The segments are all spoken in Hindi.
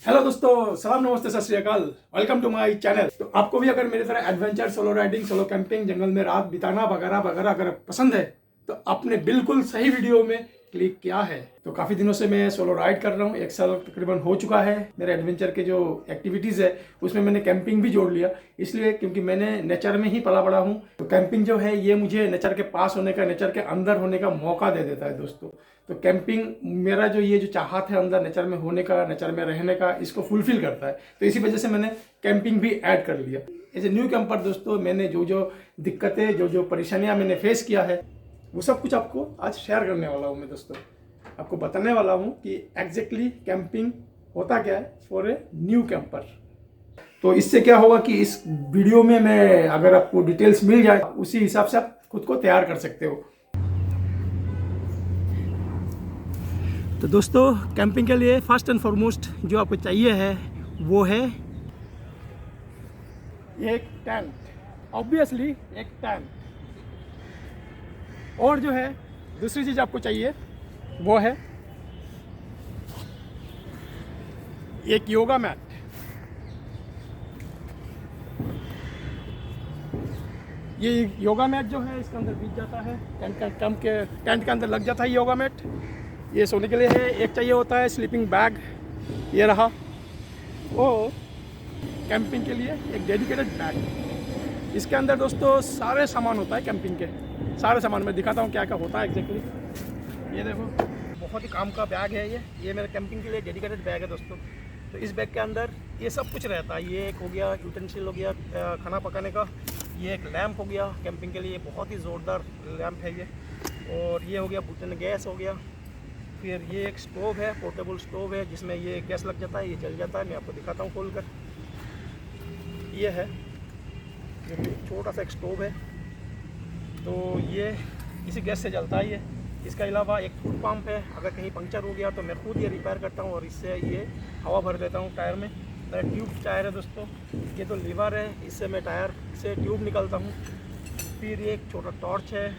हेलो दोस्तों, सलाम नमस्ते सत श्री अकाल। Welcome to my channel. तो आपको भी अगर मेरी तरह adventure, solo riding, solo camping, जंगल में रात बिताना वगैरह वगैरह अगर पसंद है तो आपने बिल्कुल सही वीडियो में क्लिक किया है। तो काफ़ी दिनों से मैं सोलो राइड कर रहा हूँ, 1 साल तकरीबन हो चुका है। मेरे एडवेंचर के जो एक्टिविटीज़ है उसमें मैंने कैंपिंग भी जोड़ लिया, इसलिए क्योंकि मैंने नेचर में ही पला बड़ा हूँ। तो कैंपिंग जो है ये मुझे नेचर के पास होने का, नेचर के अंदर होने का मौका दे देता है दोस्तों। तो कैंपिंग मेरा जो ये जो चाहत है अंदर नेचर में होने का, नेचर में रहने का, इसको फुलफिल करता है। तो इसी वजह से मैंने कैंपिंग भी ऐड कर लिया। एज ए न्यू कैंपर दोस्तों, मैंने जो जो दिक्कतें, जो जो परेशानियां मैंने फेस किया है वो सब कुछ आपको आज शेयर करने वाला हूँ मैं दोस्तों। आपको बताने वाला हूँ कि एग्जैक्टली कैंपिंग होता क्या है फॉर ए न्यू कैंपर। तो इससे क्या होगा कि इस वीडियो में मैं अगर आपको डिटेल्स मिल जाए उसी हिसाब से आप खुद को तैयार कर सकते हो। तो दोस्तों, कैंपिंग के लिए फर्स्ट एंड फॉरमोस्ट जो आपको चाहिए है वो है एक टेंट। ऑब्वियसली एक टेंट। और जो है दूसरी चीज़ आपको चाहिए वो है एक योगा मैट। ये योगा मैट जो है इसके अंदर बीत जाता है, टेंट के अंदर लग जाता है योगा मैट। ये सोने के लिए है। एक चाहिए होता है स्लीपिंग बैग, ये रहा। और कैंपिंग के लिए एक डेडिकेटेड बैग। इसके अंदर दोस्तों सारे सामान होता है कैंपिंग के, सारे सामान मैं दिखाता हूँ क्या क्या होता है एग्जैक्टली। ये देखो, बहुत ही काम का बैग है ये मेरे कैंपिंग के लिए डेडिकेटेड बैग है दोस्तों। तो इस बैग के अंदर ये सब कुछ रहता है। ये एक हो गया यूटेंसिल हो गया खाना पकाने का, ये एक लैंप हो गया कैंपिंग के लिए, बहुत ही ज़ोरदार लैंप है ये। और ये हो गया बुटन गैस हो गया। फिर ये एक स्टोव है, पोर्टेबल स्टोव है जिसमें ये गैस लग जाता है, ये जल जाता है। मैं आपको दिखाता हूँ खोल कर। ये है, ये छोटा सा एक स्टोव है, तो ये इसी गैस से जलता है ये। इसके अलावा एक फूड पंप है, अगर कहीं पंक्चर हो गया तो मैं खुद ये रिपेयर करता हूँ और इससे ये हवा भर देता हूँ टायर में। मेरा ट्यूब टायर है दोस्तों। ये तो लीवर है, इससे मैं टायर से ट्यूब निकालता हूँ। फिर ये एक छोटा टॉर्च है।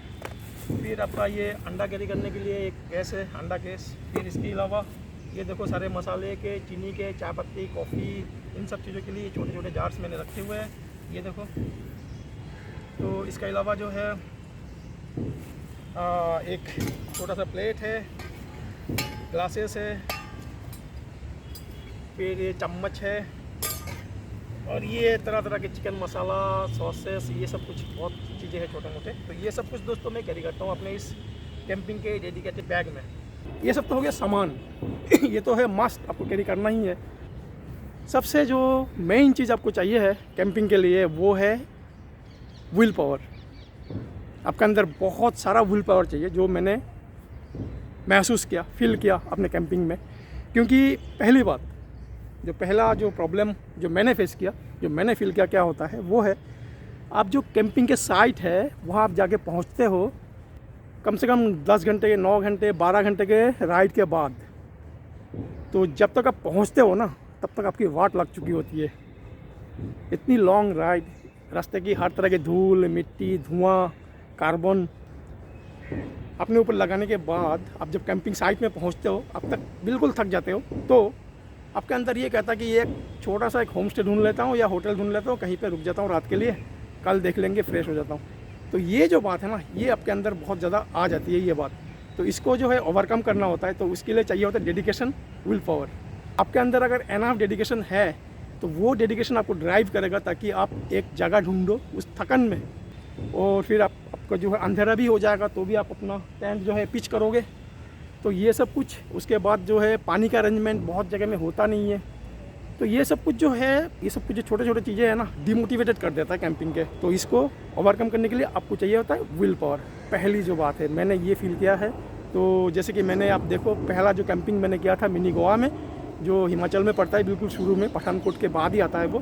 फिर आपका ये अंडा कैरी करने के लिए एक गैस है, अंडा गैस। फिर इसके अलावा ये देखो सारे मसाले के, चीनी के, चाय पत्ती, कॉफ़ी, इन सब चीज़ों के लिए छोटे छोटे जार्स मैंने रखे हुए हैं, ये देखो। तो इसके अलावा जो है एक छोटा सा प्लेट है, ग्लासेस है, फिर ये चम्मच है, और ये तरह तरह के चिकन मसाला, सॉसेस, ये सब कुछ बहुत चीज़ें हैं छोटे मोटे। तो ये सब कुछ दोस्तों मैं कैरी करता हूँ अपने इस कैंपिंग के डेडिकेटेड बैग में। ये सब तो हो गया सामान ये तो है मस्ट, आपको कैरी करना ही है। सबसे जो मेन चीज़ आपको चाहिए है कैंपिंग के लिए वो है विल पावर। आपके अंदर बहुत सारा विल पावर चाहिए, जो मैंने महसूस किया, फील किया अपने कैंपिंग में। क्योंकि पहली बात, पहला प्रॉब्लम जो मैंने फेस किया, जो मैंने फील किया क्या होता है वो है, आप जो कैंपिंग के साइट है वहाँ आप जाके पहुँचते हो कम से कम 10 घंटे, 9 घंटे, 12 घंटे के राइड के बाद। तो जब तक आप पहुँचते हो ना तब तक आपकी वाट लग चुकी होती है। इतनी लॉन्ग राइड, रास्ते की हर तरह के धूल, मिट्टी, धुआं, कार्बन अपने ऊपर लगाने के बाद आप जब कैंपिंग साइट में पहुंचते हो अब तक बिल्कुल थक जाते हो। तो आपके अंदर ये कहता है कि ये एक छोटा सा एक होम स्टे ढूंढ लेता हूँ या होटल ढूंढ लेता हूँ, कहीं पे रुक जाता हूँ रात के लिए, कल देख लेंगे, फ्रेश हो जाता हूँ। तो ये जो बात है ना, ये आपके अंदर बहुत ज़्यादा आ जाती है ये बात। तो इसको जो है ओवरकम करना होता है। तो उसके लिए चाहिए होता है डेडिकेशन, विल पावर। आपके अंदर अगर एनफ डेडिकेशन है तो वो डेडिकेशन आपको ड्राइव करेगा ताकि आप एक जगह ढूंढो उस थकन में। और फिर आपका जो है अंधेरा भी हो जाएगा तो भी आप अपना टेंट जो है पिच करोगे। तो ये सब कुछ, उसके बाद जो है पानी का अरेंजमेंट बहुत जगह में होता नहीं है। तो ये सब कुछ जो है, ये सब कुछ जो छोटे छोटे चीज़ें हैं ना, डिमोटिवेटेड कर देता है कैंपिंग के। तो इसको ओवरकम करने के लिए आपको चाहिए होता है विल पावर। पहली जो बात है, मैंने ये फील किया है। तो जैसे कि मैंने, आप देखो, पहला जो कैंपिंग मैंने किया था मिनी गोवा में, जो हिमाचल में पड़ता है बिल्कुल शुरू में, पठानकोट के बाद ही आता है वो।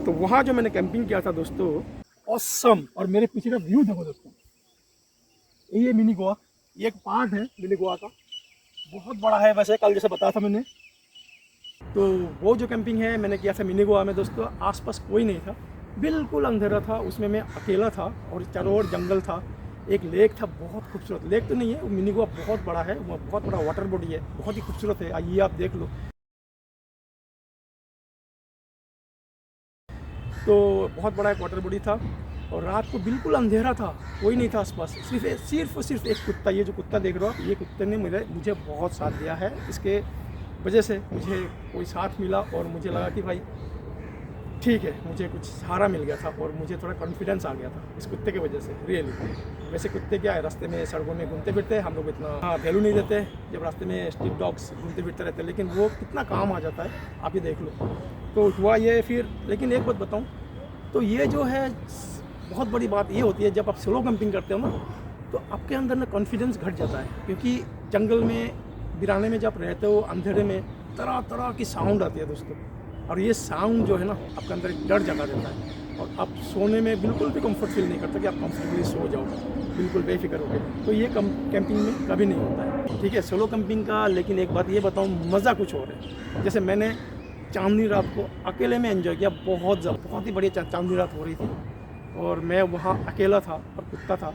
तो वहाँ जो मैंने कैंपिंग किया था दोस्तों, ऑसम। और मेरे पीछे का व्यू देखो दोस्तों, ये मिनी गोवा, ये एक पार्ट है मिनी गोवा का, बहुत बड़ा है वैसे, कल जैसे बताया था मैंने। तो वो जो कैंपिंग है मैंने किया था मिनी गोवा में दोस्तों, आसपास कोई नहीं था, बिल्कुल अंधेरा था, उसमें मैं अकेला था और चारों ओर जंगल था। एक लेक था, बहुत खूबसूरत। लेक तो नहीं है, वो मिनी गोवा बहुत बड़ा है, वो बहुत बड़ा वाटर बॉडी है, बहुत ही खूबसूरत है। आइए आप देख लो। तो बहुत बड़ा एक वाटर बॉडी था और रात को बिल्कुल अंधेरा था, कोई नहीं था आसपास, सिर्फ एक कुत्ता, ये जो कुत्ता देख रहे हो आप, ये कुत्ते ने मुझे बहुत साथ दिया है। इसके वजह से मुझे कोई साथ मिला और मुझे लगा कि भाई ठीक है, मुझे कुछ सहारा मिल गया था और मुझे थोड़ा कॉन्फिडेंस आ गया था इस कुत्ते की वजह से, रियली। वैसे कुत्ते क्या है, रास्ते में सड़कों में घूमते फिरते हम लोग इतना वैल्यू नहीं देते जब रास्ते में स्ट्रीट डॉग्स घूमते फिरते रहते हैं, लेकिन वो कितना काम आ जाता है आप ये देख लो। तो हुआ ये फिर, लेकिन एक बात बताऊँ तो ये जो है बहुत बड़ी बात ये होती है, जब आप सोलो कैंपिंग करते हो ना तो आपके अंदर ना कॉन्फिडेंस घट जाता है, क्योंकि जंगल में बिराने में जब रहते हो अंधेरे में तरह तरह की साउंड आती है दोस्तों, और ये साउंड जो है ना आपके अंदर एक डर जगा देता है और आप सोने में बिल्कुल भी कंफर्ट फील नहीं करता कि आप कंफर्टेबली सो जाओ बिल्कुल बेफिक्र हो गए। तो ये कैंपिंग में कभी नहीं होता है, ठीक है, सोलो कैंपिंग का। लेकिन एक बात ये बताऊँ, मज़ा कुछ और है। जैसे मैंने चांदनी रात को अकेले में एंजॉय किया, बहुत ही बढ़िया चांदनी रात हो रही थी और मैं वहाँ अकेला था और कुत्ता था,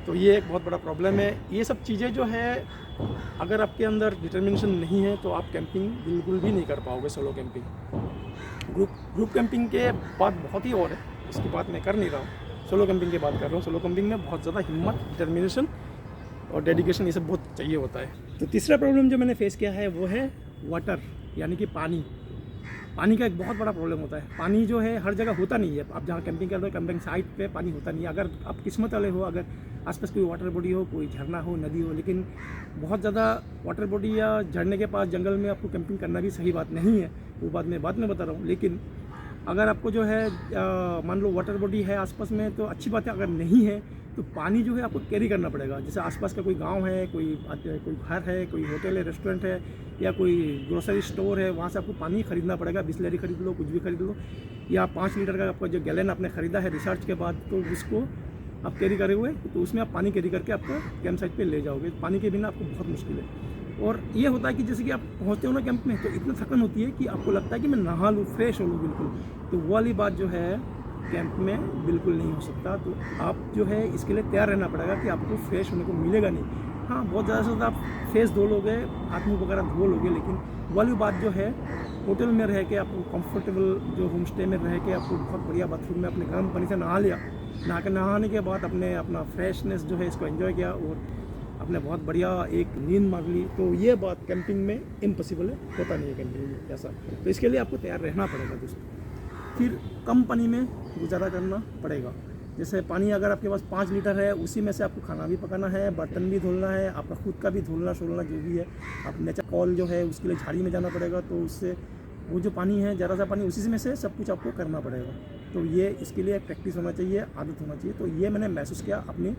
तो ये एक बहुत बड़ा प्रॉब्लम है। ये सब चीज़ें जो है, अगर आपके अंदर डिटर्मिनेशन नहीं है तो आप कैंपिंग बिल्कुल भी नहीं कर पाओगे सोलो कैंपिंग। ग्रुप कैंपिंग के बाद बहुत ही और है, इसकी बात मैं कर नहीं रहा हूँ, सोलो कैंपिंग की बात कर रहा हूँ। सोलो कैंपिंग में बहुत ज़्यादा हिम्मत, डिटर्मिनेशन और डेडिकेशन ये सब बहुत चाहिए होता है। तो तीसरा प्रॉब्लम जो मैंने फेस किया है वो है वाटर, यानी कि पानी का एक बहुत बड़ा प्रॉब्लम होता है। पानी जो है हर जगह होता नहीं है, आप जहाँ कैंपिंग कर रहे हो कैंपिंग साइट पे पानी होता नहीं है। अगर आप किस्मत वाले हो, अगर आसपास कोई वाटर बॉडी हो, कोई झरना हो, नदी हो, लेकिन बहुत ज़्यादा वाटर बॉडी या झरने के पास जंगल में आपको कैंपिंग करना भी सही बात नहीं है, वो बात मैं बता रहा हूँ। लेकिन अगर आपको जो है मान लो वाटर बॉडी है आसपास में तो अच्छी बात है, अगर नहीं है तो पानी जो है आपको कैरी करना पड़ेगा। जैसे आसपास का कोई गांव है, कोई घर है, कोई होटल है, रेस्टोरेंट है या कोई ग्रोसरी स्टोर है, वहाँ से आपको पानी खरीदना पड़ेगा। बिस्लरी खरीद लो, कुछ भी खरीद लो, या 5 लीटर का आपका जो गैलन आपने ख़रीदा है रिसर्च के बाद, तो उसको आप कैरी करे हुए तो उसमें आप पानी कैरी करके आपका कैंप साइट पर ले जाओगे। पानी के बिना आपको बहुत मुश्किल है। और ये होता है कि जैसे कि आप पहुँचते हो ना कैंप में, तो इतना थकन होती है कि आपको लगता है कि मैं नहा लूँ, फ्रेश हो लूँ बिल्कुल। तो वो वाली बात जो है कैंप में बिल्कुल नहीं हो सकता। तो आप जो है इसके लिए तैयार रहना पड़ेगा कि आपको फ्रेश होने को मिलेगा नहीं। हाँ, बहुत ज़्यादा से ज़्यादा आप फेस धो लोगे, हाथ मुँह वगैरह धो लोगे, लेकिन वाली बात जो है होटल में रह के आपको कंफर्टेबल जो होम स्टे में रह के आपको बहुत बढ़िया बाथरूम में अपने गर्म पानी से नहा लिया, नहाने के बाद अपना फ्रेशनेस जो है इसको एंजॉय किया और आपने बहुत बढ़िया एक नींद मार ली, तो ये बात कैंपिंग में इम्पॉसिबल है, होता नहीं है कैंपिंग में ऐसा। तो इसके लिए आपको तैयार रहना पड़ेगा दोस्तों। फिर कम पानी में गुजारा करना पड़ेगा। जैसे पानी अगर आपके पास 5 लीटर है, उसी में से आपको खाना भी पकाना है, बर्तन भी धुलना है, आपका खुद का भी धुलना शोलना जो भी है। आप नेचर कॉल जो है उसके लिए झाड़ी में जाना पड़ेगा, तो उससे वो जो पानी है, ज़रा सा पानी, उसी में से सब कुछ आपको करना पड़ेगा। तो ये इसके लिए प्रैक्टिस होना चाहिए, आदत होना चाहिए। तो ये मैंने महसूस किया अपनी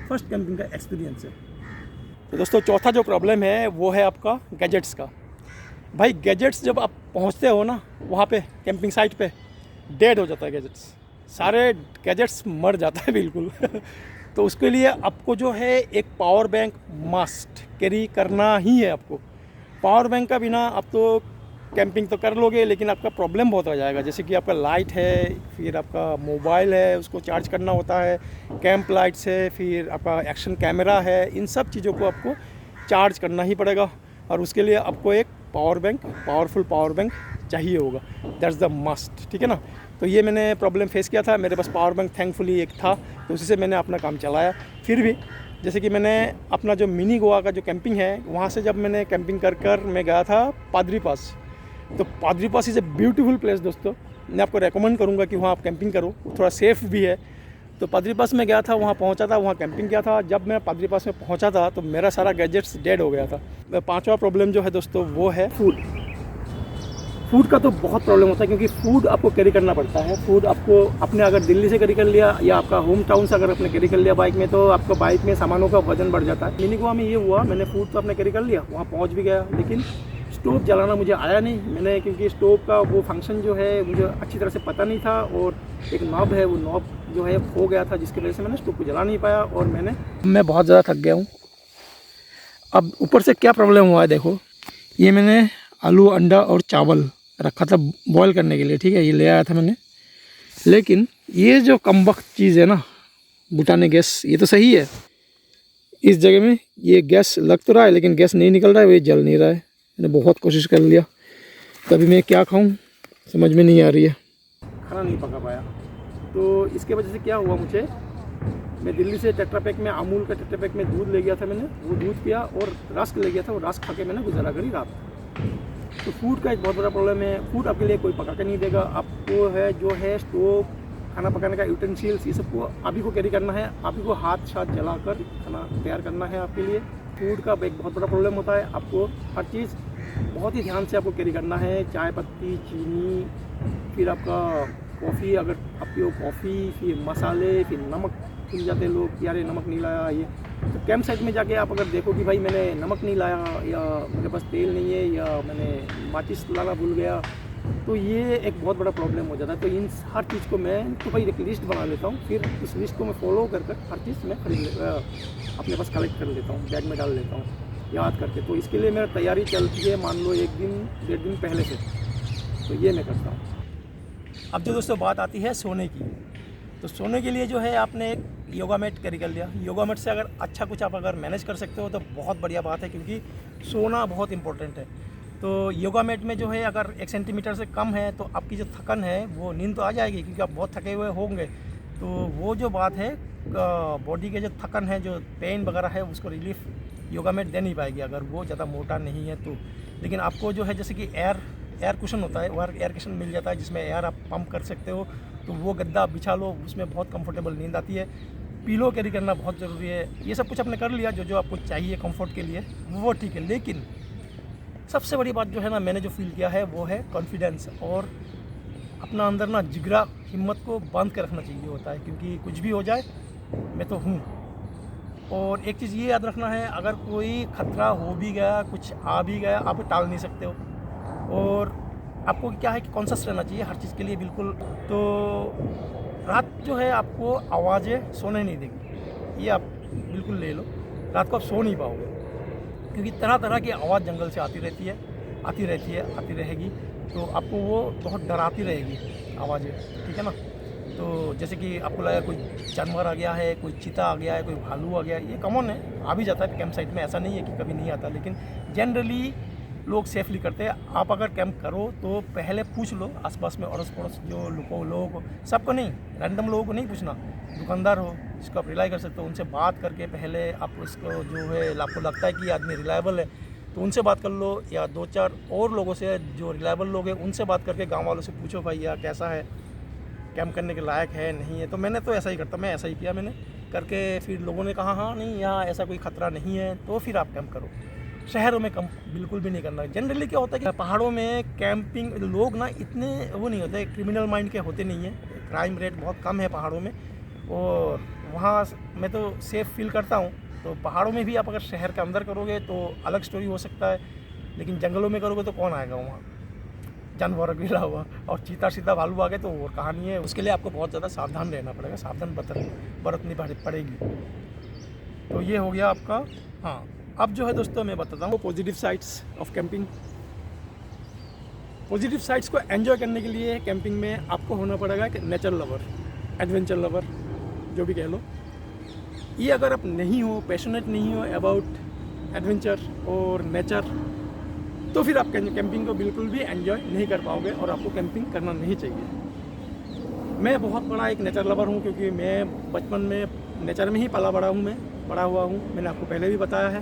फर्स्ट कैंपिंग का एक्सपीरियंस है। तो दोस्तों चौथा जो प्रॉब्लम है वो है आपका गैजेट्स का। भाई गैजेट्स जब आप पहुंचते हो ना वहाँ पे कैंपिंग साइट पे, डेड हो जाता है गैजेट्स, सारे गैजेट्स मर जाता है बिल्कुल। तो उसके लिए आपको जो है एक पावर बैंक मस्ट कैरी करना ही है आपको। पावर बैंक का बिना आप तो कैंपिंग तो कर लोगे, लेकिन आपका प्रॉब्लम बहुत आ जाएगा। जैसे कि आपका लाइट है, फिर आपका मोबाइल है, उसको चार्ज करना होता है, कैंप लाइट्स है, फिर आपका एक्शन कैमरा है, इन सब चीज़ों को आपको चार्ज करना ही पड़ेगा। और उसके लिए आपको एक power bank, powerful power bank चाहिए होगा, दैट्स द मस्ट, ठीक है ना। तो ये मैंने प्रॉब्लम फेस किया था, मेरे पास पावर बैंक थैंकफुली एक था, तो उसी से मैंने अपना काम चलाया। फिर भी जैसे कि मैंने अपना जो मिनी गोवा का जो कैंपिंग है, वहाँ से जब मैंने कैंपिंग कर मैं गया था पादरी पास। तो पादरी पास इज़ ए ब्यूटीफुल प्लेस दोस्तों, मैं आपको रेकमेंड करूँगा कि वहाँ आप कैंपिंग करो, थोड़ा सेफ़ भी है। तो पादरी पास में गया था, वहाँ पहुँचा था, वहाँ कैंपिंग किया था। जब मैं पादरी पास में पहुँचा था तो मेरा सारा गैजेट्स डेड हो गया था। 5वां प्रॉब्लम जो है दोस्तों वो है फूड का तो बहुत प्रॉब्लम होता है, क्योंकि फूड आपको कैरी करना पड़ता है। फूड आपको अपने अगर दिल्ली से कैरी कर लिया या आपका होम टाउन से अगर आपने कैरी कर लिया बाइक में, तो आपको बाइक में सामानों का वजन बढ़ जाता है। मिनी गोवा में ये हुआ, मैंने फूड तो अपने कैरी कर लिया, वहाँ पहुँच भी गया, लेकिन स्टोव जलाना मुझे आया नहीं। मैंने क्योंकि स्टोव का वो फंक्शन जो है मुझे अच्छी तरह से पता नहीं था, और एक नॉब है, वो नॉब जो है खो गया था, जिसकी वजह से मैंने स्टोव को जला नहीं पाया। और मैं बहुत ज़्यादा थक गया हूँ। अब ऊपर से क्या प्रॉब्लम हुआ है देखो, ये मैंने आलू, अंडा और चावल रखा था बॉयल करने के लिए, ठीक है, ये ले आया था मैंने। लेकिन ये जो कमबख्त चीज़ है ना, बुटाने गैस, ये तो सही है, इस जगह में ये गैस लग तो रहा है लेकिन गैस नहीं निकल रहा है, ये जल नहीं रहा है। मैंने बहुत कोशिश कर लिया, तभी मैं क्या खाऊं समझ में नहीं आ रही है। खाना नहीं पका पाया। तो इसके वजह से क्या हुआ, मुझे मैं दिल्ली से टेट्रा पैक में, अमूल का टेट्रा पैक में दूध ले गया था मैंने, वो दूध पिया और रस्क ले गया था, वो रस्क खा के मैंने गुजारा करी रात। तो फूड का एक बहुत बड़ा प्रॉब्लम है, फूड आपके लिए कोई पका के नहीं देगा। आपको है जो है स्टोव, खाना पकाने का यूटेंसिल्स, ये सबको आप ही को कैरी करना है, आप ही को हाथ साथ जलाकर खाना तैयार करना है आपके लिए। फूड का एक बहुत बड़ा प्रॉब्लम होता है, आपको हर चीज़ बहुत ही ध्यान से आपको कैरी करना है। चाय पत्ती, चीनी, फिर आपका कॉफ़ी, अगर आप पियो कॉफ़ी, फिर मसाले, फिर नमक भूल जाते हैं लोग, यार ये नमक नहीं लाया। ये तो कैंप साइट में जाके आप अगर देखो कि भाई मैंने नमक नहीं लाया, या मेरे पास तेल नहीं है, या मैंने माचिस लाना भूल गया, तो ये एक बहुत बड़ा प्रॉब्लम हो जाता है। तो इन हर चीज़ को मैं तो भाई एक लिस्ट बना लेता हूँ, फिर उस लिस्ट को मैं फॉलो कर हर चीज़ मैं अपने पास कलेक्ट कर लेता हूँ, बैग में डाल लेता हूँ याद करके। तो इसके लिए मेरा तैयारी चलती है, मान लो 1 दिन 1.5 दिन पहले से, तो ये मैं करता हूँ। अब जो दोस्तों बात आती है सोने की, तो सोने के लिए जो है आपने एक योगा मैट कैरी कर लिया। योगा मैट से अगर अच्छा कुछ आप अगर मैनेज कर सकते हो तो बहुत बढ़िया बात है, क्योंकि सोना बहुत इंपॉर्टेंट है। तो योगा मैट में जो है अगर 1 सेंटीमीटर से कम है तो आपकी जो थकन है वो नींद तो आ जाएगी, क्योंकि आप बहुत थके हुए होंगे। तो वो जो बात है बॉडी के जो थकन है, जो पेन वगैरह है, उसको रिलीफ योगा मैट दे नहीं पाएगी अगर वो ज़्यादा मोटा नहीं है तो। लेकिन आपको जो है जैसे कि एयर कुशन होता है, वो एयर कुशन मिल जाता है जिसमें एयर आप पंप कर सकते हो, तो वो गद्दा बिछा लो, उसमें बहुत कंफर्टेबल नींद आती है। पीलो कैरी करना बहुत ज़रूरी है। ये सब कुछ आपने कर लिया जो आपको चाहिए कंफर्ट के लिए, वो ठीक है। लेकिन सबसे बड़ी बात जो है ना, मैंने जो फील किया है वो है कॉन्फिडेंस, और अपना अंदर ना जिगरा, हिम्मत को बांध के रखना चाहिए होता है, क्योंकि कुछ भी हो जाए मैं तो हूँ। और एक चीज़ ये याद रखना है, अगर कोई खतरा हो भी गया, कुछ आ भी गया, आप टाल नहीं सकते हो। और आपको क्या है कि कॉन्शियस रहना चाहिए हर चीज़ के लिए बिल्कुल। तो रात जो है आपको आवाज़ें सोने नहीं देगी, ये आप बिल्कुल ले लो। रात को आप सो नहीं पाओगे, क्योंकि तरह तरह की आवाज़ जंगल से आती रहती है, आती रहेगी। तो आपको वो बहुत डराती रहेगी आवाज़ें, ठीक है ना। तो जैसे कि आपको लगा कोई जानवर आ गया है, कोई चीता आ गया है, कोई भालू आ गया है, ये कॉमन है, आ भी जाता है कैंप साइट में, ऐसा नहीं है कि कभी नहीं आता। लेकिन जनरली लोग सेफली करते हैं। आप अगर कैंप करो तो पहले पूछ लो आसपास में, अड़ोस पड़ोस जो लोगों को, सबको नहीं, रैंडम लोगों को नहीं पूछना। दुकानदार हो जिसको आप रिलाई कर सकते हो, उनसे बात करके पहले आप उसको जो है आपको लगता है कि ये आदमी रिलायबल है तो उनसे बात कर लो, या 2-4 और लोगों से जो रिलायबल लोग हैं उनसे बात करके गाँव वालों से पूछो भाई यार कैसा है, कैंप करने के लायक है नहीं है। तो मैंने तो ऐसा ही करता, मैं ऐसा ही किया मैंने करके, फिर लोगों ने कहा हाँ नहीं यहाँ ऐसा कोई ख़तरा नहीं है, तो फिर आप कैंप करो। शहरों में कम बिल्कुल भी नहीं करना। जनरली क्या होता है कि पहाड़ों में कैंपिंग लोग ना इतने वो नहीं होते, क्रिमिनल माइंड के होते नहीं हैं, क्राइम रेट बहुत कम है पहाड़ों में, और वहाँ मैं तो सेफ़ फील करता हूँ। तो पहाड़ों में भी आप अगर शहर के अंदर करोगे तो अलग स्टोरी हो सकता है, लेकिन जंगलों में करोगे तो कौन आएगा वहाँ, जानवर गिरा हुआ और चीता भालू आ गए तो और कहानी है। उसके लिए आपको बहुत ज़्यादा सावधान रहना पड़ेगा, सावधान बरतनी पड़ेगी। तो ये हो गया आपका। हाँ, अब जो है दोस्तों मैं बताता हूँ positive sides of camping. Positive sides को एंजॉय करने के लिए कैंपिंग में आपको होना पड़ेगा कि नेचर लवर, एडवेंचर लवर, जो भी कह लो। ये अगर आप नहीं हो, पैशनेट नहीं हो अबाउट एडवेंचर और नेचर, तो फिर आप कैंपिंग को बिल्कुल भी एंजॉय नहीं कर पाओगे और आपको कैंपिंग करना नहीं चाहिए। मैं बहुत बड़ा एक नेचर लवर हूँ, क्योंकि मैं बचपन में नेचर में ही पला बड़ा हुआ हूँ, मैंने आपको पहले भी बताया है।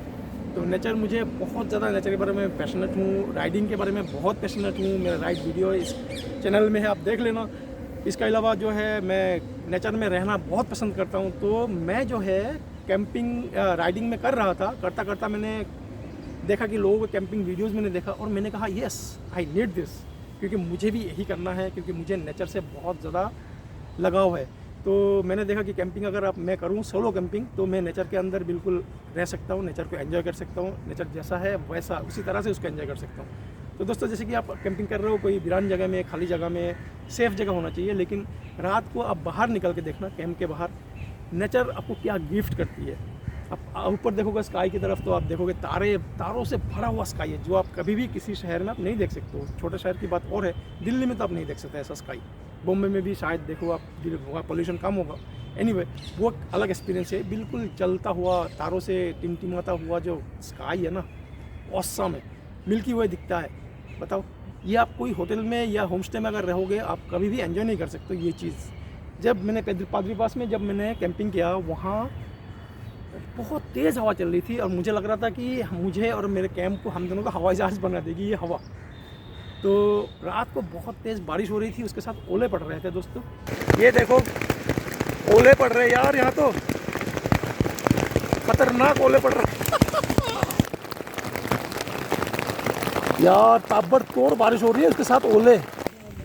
तो नेचर, मुझे बहुत ज़्यादा नेचर के बारे में पैशनेट हूँ, राइडिंग के बारे में बहुत पैशनेट हूँ। मेरा राइड वीडियो इस चैनल में है, आप देख लेना। इसके अलावा जो है मैं नेचर में रहना बहुत पसंद करता हूँ। तो मैं जो है कैंपिंग राइडिंग में कर रहा था, करता करता मैंने देखा कि लोगों के कैंपिंग वीडियोस मैंने देखा और मैंने कहा यस आई नीड दिस, क्योंकि मुझे भी यही करना है, क्योंकि मुझे नेचर से बहुत ज़्यादा लगाव है। तो मैंने देखा कि कैंपिंग अगर मैं करूं सोलो कैंपिंग, तो मैं नेचर के अंदर बिल्कुल रह सकता हूं, नेचर को एंजॉय कर सकता हूं, नेचर जैसा है वैसा उसी तरह से उसको एंजॉय कर सकता हूं। तो दोस्तों, जैसे कि आप कैंपिंग कर रहे हो कोई वीरान जगह में, खाली जगह में, सेफ़ जगह होना चाहिए, लेकिन रात को आप बाहर निकल के देखना, कैंप के बाहर नेचर आपको क्या गिफ्ट करती है। आप ऊपर देखोगे स्काई की तरफ, तो आप देखोगे तारों से भरा हुआ स्काई है, जो आप कभी भी किसी शहर में आप नहीं देख सकते हो। छोटे शहर की बात और है, दिल्ली में तो आप नहीं देख सकते ऐसा स्काई। बॉम्बे में भी शायद देखो आप, वहाँ पोल्यूशन कम होगा। एनीवे, वो अलग एक्सपीरियंस है। बिल्कुल चलता हुआ, तारों से टिमटिमाता हुआ जो स्काई है ना, ऑसम है, मिल्की वे दिखता है। बताओ, ये आप कोई होटल में या होम स्टे में अगर रहोगे आप कभी भी एंजॉय नहीं कर सकते ये चीज़। जब मैंने पादरी पास में जब मैंने कैंपिंग किया, वहाँ बहुत तेज़ हवा चल रही थी और मुझे लग रहा था कि मुझे और मेरे कैंप को, हम दोनों को हवाई जहाज़ बना देगी ये हवा। तो रात को बहुत तेज़ बारिश हो रही थी, उसके साथ ओले पड़ रहे थे दोस्तों। ये देखो ओले पड़ रहे यार, यहाँ तो खतरनाक ओले पड़ रहे यार, ताबड़तोड़ बारिश हो रही है, उसके साथ ओले।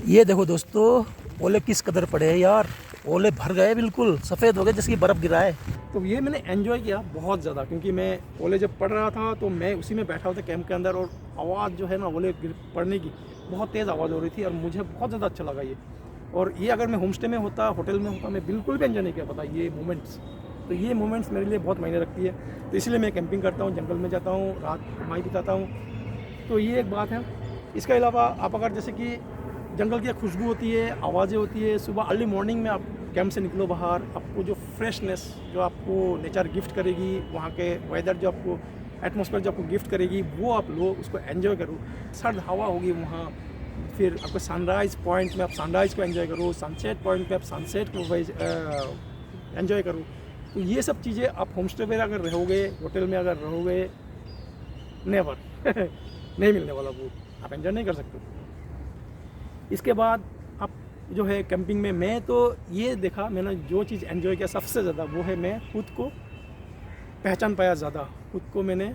ये देखो दोस्तों ओले किस कदर पड़े हैं यार, ओले भर गए, बिल्कुल सफ़ेद हो गए जैसे बर्फ़ गिरा है। तो ये मैंने एंजॉय किया बहुत ज़्यादा, क्योंकि मैं ओले जब पड़ रहा था तो मैं उसी में बैठा हुआ था कैंप के अंदर, और आवाज़ जो है ना ओले पड़ने की बहुत तेज़ आवाज़ हो रही थी और मुझे बहुत ज़्यादा अच्छा लगा ये। और ये अगर मैं होम स्टे में होता, होटल में होता, मैं बिल्कुल भी एंजॉय नहीं कर पाता ये मोमेंट्स। तो ये मोमेंट्स मेरे लिए बहुत मायने रखती है, तो इसलिए मैं कैंपिंग करता हूँ, जंगल में जाता हूँ, रात घुमाई बिताता हूँ। तो ये एक बात है। इसके अलावा आप अगर जैसे कि जंगल की खुशबू होती है, आवाज़ें होती है, सुबह अर्ली मॉर्निंग में आप कैंप से निकलो बाहर, आपको जो फ्रेशनेस जो आपको नेचर गिफ्ट करेगी, वहाँ के वेदर जो आपको, एटमॉस्फेयर जो आपको गिफ्ट करेगी, वो आप लो, उसको एंजॉय करो। सर्द हवा होगी वहाँ, फिर आपको सनराइज़ पॉइंट में आप सनराइज़ को एंजॉय करो, सनसेट पॉइंट पे आप सनसेट को एंजॉय करो। तो ये सब चीज़ें आप होम स्टे में अगर रहोगे, होटल में अगर रहोगे, नेवर नहीं मिलने वाला, वो आप एंजॉय नहीं कर सकते। इसके बाद आप जो है कैंपिंग में, मैं तो ये देखा, मैंने जो चीज़ एंजॉय किया सबसे ज़्यादा वो है मैं खुद को पहचान पाया ज़्यादा, खुद को मैंने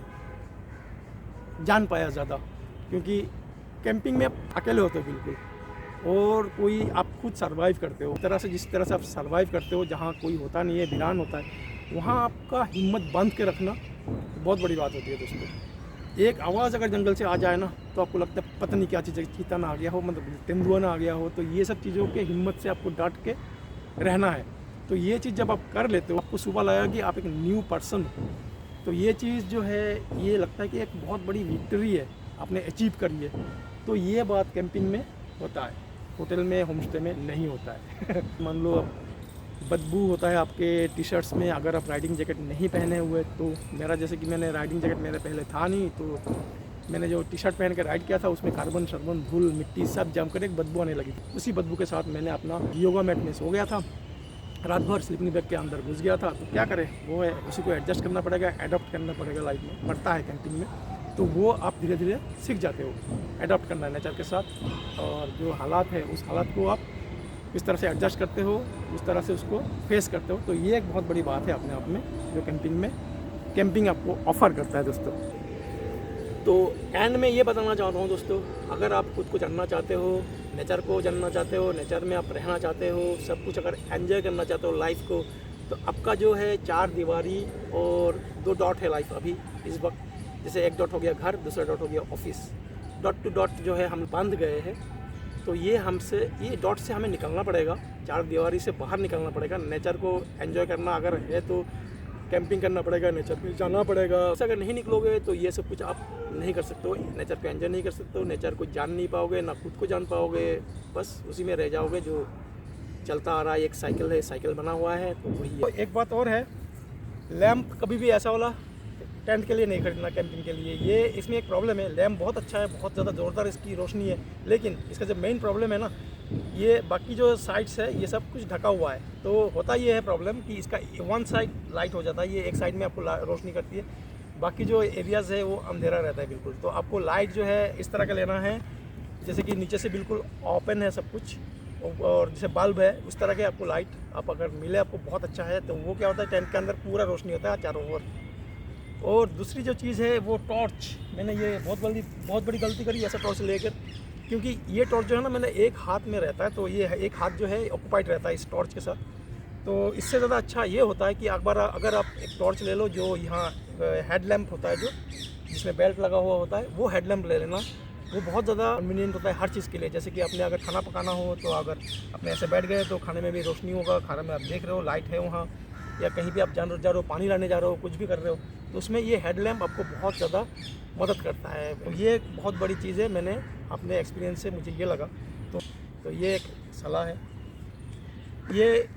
जान पाया ज़्यादा। क्योंकि कैंपिंग में आप अकेले होते हो बिल्कुल, और कोई आप खुद सर्वाइव करते हो तरह से, जिस तरह से आप सर्वाइव करते हो, जहाँ कोई होता नहीं है, वीरान होता है, वहाँ आपका हिम्मत बांध के रखना बहुत बड़ी बात होती है दोस्तों। एक आवाज़ अगर जंगल से आ जाए ना, तो आपको लगता है पता नहीं क्या चीज़, चीता ना आ गया हो, मतलब तेंदुआ ना आ गया हो, तो ये सब चीज़ों के हिम्मत से आपको डांट के रहना है। तो ये चीज़ जब आप कर लेते हो, आपको सुबह लगेगा कि आप एक न्यू पर्सन हो। तो ये चीज़ जो है, ये लगता है कि एक बहुत बड़ी विक्ट्री है, आपने अचीव करी है। तो ये बात कैंपिंग में होता है, होटल में, होम स्टे में नहीं होता है। मान लो बदबू होता है आपके टी शर्ट्स में अगर आप राइडिंग जैकेट नहीं पहने हुए। तो मेरा जैसे कि मैंने राइडिंग जैकेट मेरे पहले था नहीं, तो मैंने जो टी शर्ट पहन के राइड किया था, उसमें कार्बन शर्बन धूल मिट्टी सब जम कर एक बदबू आने लगी। उसी बदबू के साथ मैंने अपना योगा मैट में सो गया था, रात भर स्लीपिंग बैग के अंदर घुस गया था। तो क्या करें, वो है, उसी को एडजस्ट करना पड़ेगा, एडॉप्ट करना पड़ेगा, लाइफ में पड़ता है कैंपिंग में। तो वो आप धीरे धीरे सीख जाते हो, एडॉप्ट करना है नेचर के साथ, और जो हालात है उस हालात को आप इस तरह से एडजस्ट करते हो, उस तरह से उसको फेस करते हो। तो ये एक बहुत बड़ी बात है अपने आप में, जो कैंपिंग आपको ऑफ़र करता है दोस्तों। तो एंड में ये बताना चाहता हूँ दोस्तों, अगर आप खुद को जानना चाहते हो, नेचर को जानना चाहते हो, नेचर में आप रहना चाहते हो, सब कुछ अगर एंजॉय करना चाहते हो लाइफ को, तो आपका जो है 4 दीवारी और 2 डॉट है लाइफ अभी इस वक्त। जैसे एक डॉट हो गया घर, दूसरा डॉट हो गया ऑफिस, डॉट टू डॉट जो है हम बांध गए हैं। तो ये डॉट से हमें निकलना पड़ेगा, 4 दीवारी से बाहर निकलना पड़ेगा। नेचर को एंजॉय करना अगर है तो कैंपिंग करना पड़ेगा, नेचर पे जाना पड़ेगा। अगर नहीं निकलोगे तो ये सब कुछ आप नहीं कर सकते हो, नेचर को एंजॉय नहीं कर सकते हो, नेचर को जान नहीं पाओगे, ना खुद को जान पाओगे, बस उसी में रह जाओगे। जो चलता आ रहा है, एक साइकिल है, साइकिल बना हुआ है, तो वही है। एक बात और है, लैंप कभी भी ऐसा वाला टेंट के लिए नहीं खरीदना, कैंपिंग के लिए। ये इसमें एक प्रॉब्लम है, लैम्प बहुत अच्छा है, बहुत ज़्यादा ज़ोरदार इसकी रोशनी है, लेकिन इसका जो मेन प्रॉब्लम है ना, ये बाकी जो साइड्स है ये सब कुछ ढका हुआ है। तो होता ये है प्रॉब्लम कि इसका वन साइड लाइट हो जाता है, ये एक साइड में आपको रोशनी करती है, बाकी जो एरियाज़ है वो अंधेरा रहता है बिल्कुल। तो आपको लाइट जो है इस तरह का लेना है, जैसे कि नीचे से बिल्कुल ओपन है सब कुछ, और जैसे बल्ब है उस तरह के आपको लाइट आप अगर मिले आपको बहुत अच्छा है। तो वो क्या होता है, टेंट के अंदर पूरा रोशनी होता है चारों ओर। और दूसरी जो चीज़ है वो टॉर्च, मैंने ये बहुत बड़ी गलती करी ऐसा टॉर्च लेकर, क्योंकि ये टॉर्च जो है ना, मैंने एक हाथ में रहता है, तो ये एक हाथ जो है ऑक्यूपाइड रहता है इस टॉर्च के साथ। तो इससे ज़्यादा अच्छा ये होता है कि अगर आप एक टॉर्च ले लो, जो यहाँ हेडलैम्प होता है, जो जिसमें बेल्ट लगा हुआ होता है, वो हेडलैम्प ले लेना, वो बहुत ज़्यादा कन्वीनियंट होता है हर चीज़ के लिए। जैसे कि आपने अगर खाना पकाना हो, तो अगर अपने ऐसे बैठ गए तो खाने में भी रोशनी होगा, खाने में आप देख रहे हो लाइट है वहाँ, या कहीं भी आप जा रहे हो, पानी लाने जा रहे हो, कुछ भी कर रहे हो, तो उसमें ये हेडलैम्प आपको बहुत ज़्यादा मदद करता है। तो ये एक बहुत बड़ी चीज़ है, मैंने अपने एक्सपीरियंस से मुझे ये लगा। तो ये एक सलाह है। ये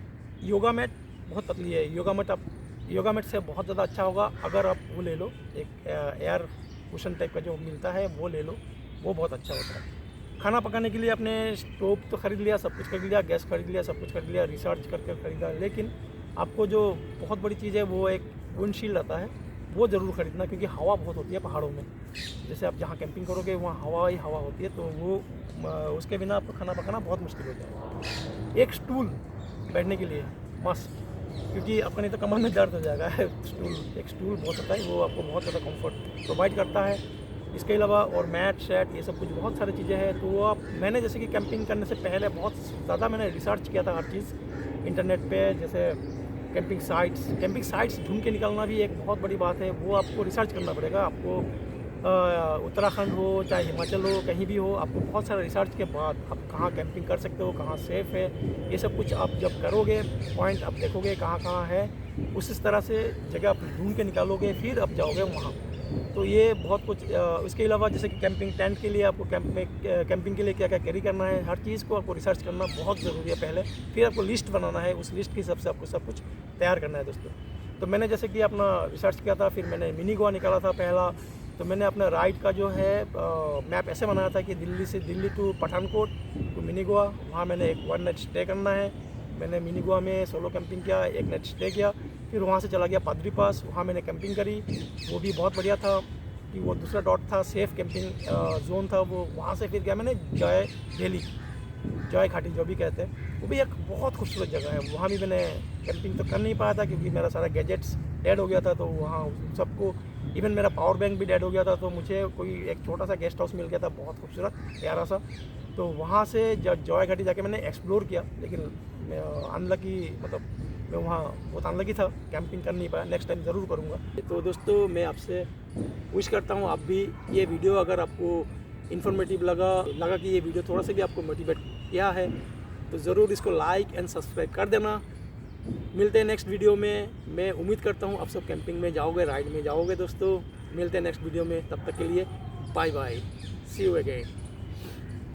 योगा मैट बहुत पतली है, योगा मैट से बहुत ज़्यादा अच्छा होगा अगर आप वो ले लो, एक एयर कुशन टाइप का जो मिलता है वो ले लो, वो बहुत अच्छा होता है। खाना पकाने के लिए आपने स्टोव तो ख़रीद लिया, सब कुछ खरीद लिया, गैस खरीद लिया, सब कुछ खरीद लिया, रिसर्च करके खरीदा, लेकिन आपको जो बहुत बड़ी चीज़ है वो एक विंडशील्ड आता है, वो ज़रूर ख़रीदना, क्योंकि हवा बहुत होती है पहाड़ों में। जैसे आप जहाँ कैंपिंग करोगे वहाँ हवा ही हवा होती है, तो वो उसके बिना आपको खाना पकाना बहुत मुश्किल हो जाएगा। एक स्टूल बैठने के लिए मस्त, क्योंकि आपका नहीं तो कमर में दर्द हो जाएगा। एक स्टूल बहुत होता है, वो आपको बहुत ज़्यादा कंफर्ट प्रोवाइड करता है। इसके अलावा और मैट शैट ये सब कुछ बहुत सारी चीज़ें हैं। तो वो मैंने जैसे कि कैंपिंग करने से पहले बहुत ज़्यादा मैंने रिसर्च किया था हर चीज़ इंटरनेट पे। जैसे कैंपिंग साइट्स ढूंढ के निकालना भी एक बहुत बड़ी बात है, वो आपको रिसर्च करना पड़ेगा। आपको उत्तराखंड हो चाहे हिमाचल हो, कहीं भी हो, आपको बहुत सारे रिसर्च के बाद आप कहाँ कैंपिंग कर सकते हो, कहाँ सेफ़ है, ये सब कुछ आप जब करोगे, पॉइंट आप देखोगे कहाँ कहाँ है, उस तरह से जगह आप ढूंढ के निकालोगे, फिर आप जाओगे वहाँ। तो ये बहुत कुछ इसके अलावा जैसे कि कैंपिंग टेंट के लिए आपको कैंपिंग के लिए क्या क्या कैरी करना है, हर चीज़ को आपको रिसर्च करना बहुत ज़रूरी है पहले। फिर आपको लिस्ट बनाना है, उस लिस्ट के हिसाब से आपको सब कुछ तैयार करना है दोस्तों। तो मैंने जैसे कि अपना रिसर्च किया था, फिर मैंने मिनी गोवा निकाला था पहला। तो मैंने अपना राइड का जो है मैप ऐसे बनाया था कि Delhi to Pathankot to mini Goa, वहाँ मैंने एक 1 नाइट स्टे करना है। मैंने मिनी गोवा में सोलो कैंपिंग किया, 1 नाइट स्टे किया, फिर वहाँ से चला गया पादरी पास, वहाँ मैंने कैंपिंग करी, वो भी बहुत बढ़िया था। कि वो दूसरा डॉट था, सेफ़ कैंपिंग जोन था वो। वहाँ से फिर गया मैंने जॉय घाटी जो भी कहते हैं, वो भी एक बहुत खूबसूरत जगह है। वहाँ भी मैंने कैंपिंग तो कर नहीं पाया था, क्योंकि मेरा सारा गैजेट्स डेड हो गया था। तो वहाँ सबको, इवन मेरा पावर बैंक भी डेड हो गया था। तो मुझे कोई एक छोटा सा गेस्ट हाउस मिल गया था, बहुत खूबसूरत प्यारा सा। तो वहाँ से जॉय घाटी जाके मैंने एक्सप्लोर किया, लेकिन अनलकी, मतलब मैं वहाँ बहुत अनलकी था, कैंपिंग कर नहीं पाया। नेक्स्ट टाइम ज़रूर करूँगा। तो दोस्तों मैं आपसे विश करता हूँ आप भी ये वीडियो अगर आपको इन्फॉर्मेटिव लगा कि ये वीडियो थोड़ा सा भी आपको मोटिवेट किया है, तो ज़रूर इसको लाइक एंड सब्सक्राइब कर देना। मिलते हैं नेक्स्ट वीडियो में। मैं उम्मीद करता हूँ आप सब कैंपिंग में जाओगे, राइड में जाओगे दोस्तों। मिलते हैं नेक्स्ट वीडियो में, तब तक के लिए bye bye, see you again.